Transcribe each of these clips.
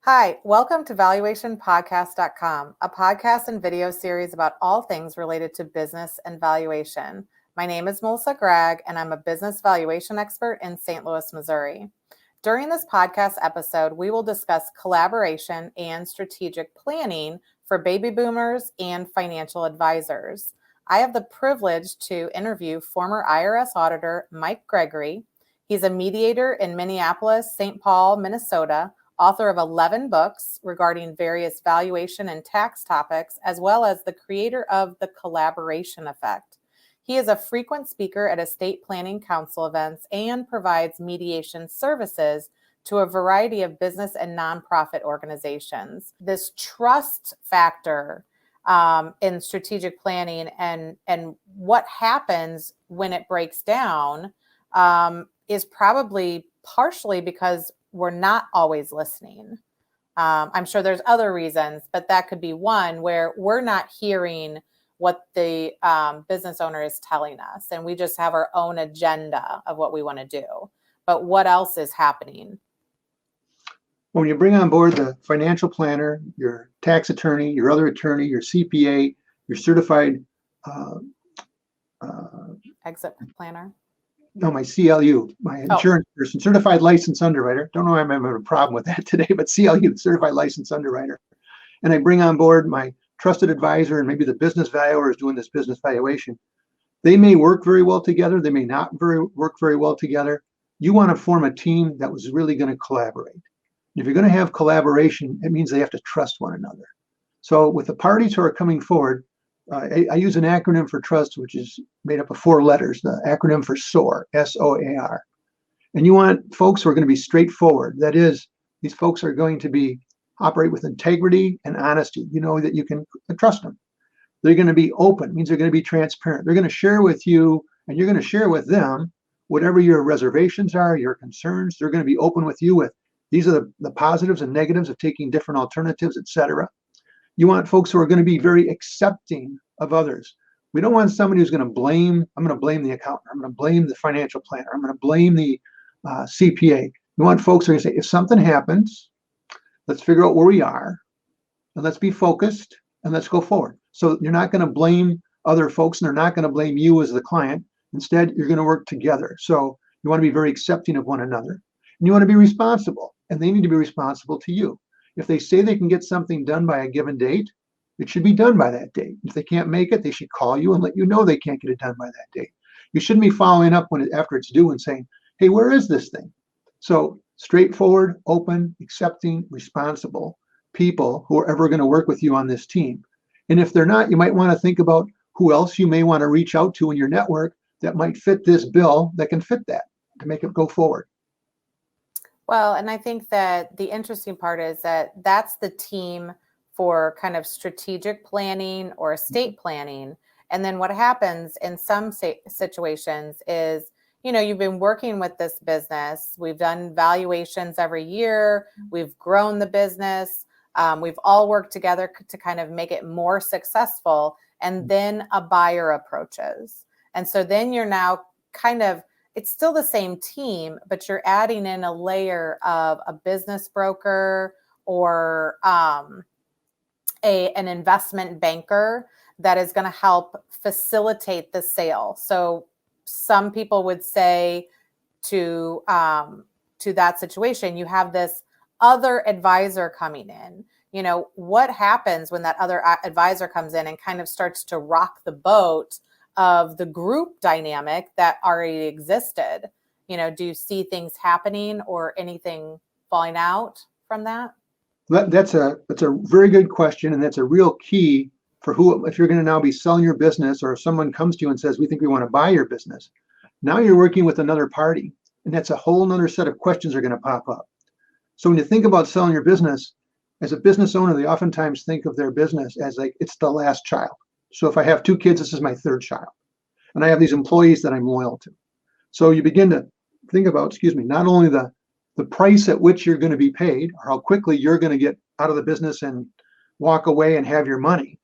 Hi, welcome to valuationpodcast.com, a podcast and video series about all things related to business and valuation. My name is Melissa Gragg, and I'm a business valuation expert in St. Louis, Missouri. During this podcast episode, we will discuss collaboration and strategic planning for baby boomers and financial advisors. I have the privilege to interview former IRS auditor Mike Gregory. He's a mediator in Minneapolis, St. Paul, Minnesota, author of 11 books regarding various valuation and tax topics, as well as the creator of The Collaboration Effect. He is a frequent speaker at estate planning council events and provides mediation services to a variety of business and nonprofit organizations. This trust factor in strategic planning and what happens when it breaks down is probably partially because we're not always listening. I'm sure there's other reasons, but that could be one where we're not hearing what the business owner is telling us, and we just have our own agenda of what we want to do. But what else is happening? When you bring on board the financial planner, your tax attorney, your other attorney, your CPA, your certified Exit planner? No, my CLU, my insurance person, certified licensed underwriter. Don't know why I'm having a problem with that today, but CLU, certified licensed underwriter. And I bring on board my trusted advisor and maybe the business valuer is doing this business valuation. They may work very well together. They may not work very well together. You want to form a team that was really going to collaborate. If you're going to have collaboration, it means they have to trust one another. So with the parties who are coming forward, I use an acronym for trust, which is made up of 4 letters, the acronym for SOAR, S-O-A-R. And you want folks who are going to be straightforward. That is, these folks are going to operate with integrity and honesty. You know that you can trust them. They're going to be open, means they're going to be transparent. They're going to share with you, and you're going to share with them whatever your reservations are, your concerns. They're going to be open with you with, these are the positives and negatives of taking different alternatives, etc. You want folks who are going to be very accepting of others. We don't want somebody who's going to blame, I'm going to blame the accountant, I'm going to blame the financial planner, I'm going to blame the CPA. You want folks who are going to say, if something happens, let's figure out where we are, and let's be focused, and let's go forward. So you're not going to blame other folks, and they're not going to blame you as the client. Instead, you're going to work together. So you want to be very accepting of one another. And you want to be responsible, and they need to be responsible to you. If they say they can get something done by a given date, it should be done by that date. If they can't make it, they should call you and let you know they can't get it done by that date. You shouldn't be following up after it's due and saying, hey, where is this thing? So straightforward, open, accepting, responsible people who are ever going to work with you on this team. And if they're not, you might want to think about who else you may want to reach out to in your network that might fit this bill, that can fit that, to make it go forward. Well, and I think that the interesting part is that that's the team for kind of strategic planning or estate planning. And then what happens in some situations is, you've been working with this business. We've done valuations every year. We've grown the business. We've all worked together to kind of make it more successful. And then a buyer approaches. And so then you're now kind of, it's still the same team, but you're adding in a layer of a business broker or an investment banker that is going to help facilitate the sale. So some people would say to that situation, you have this other advisor coming in. What happens when that other advisor comes in and kind of starts to rock the boat of the group dynamic that already existed? Do you see things happening or anything falling out from that? That's a very good question, and that's a real key for if you're going to now be selling your business, or if someone comes to you and says, we think we want to buy your business. Now you're working with another party, and that's a whole nother set of questions are going to pop up. So when you think about selling your business, as a business owner, they oftentimes think of their business as like it's the last child. So if I have 2 kids, this is my 3rd child. And I have these employees that I'm loyal to. So you begin to think about, not only the price at which you're going to be paid, or how quickly you're going to get out of the business and walk away and have your money.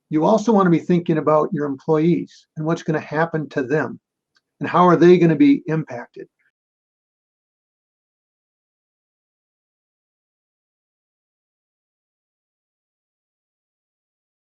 You also want to be thinking about your employees and what's going to happen to them and how are they going to be impacted.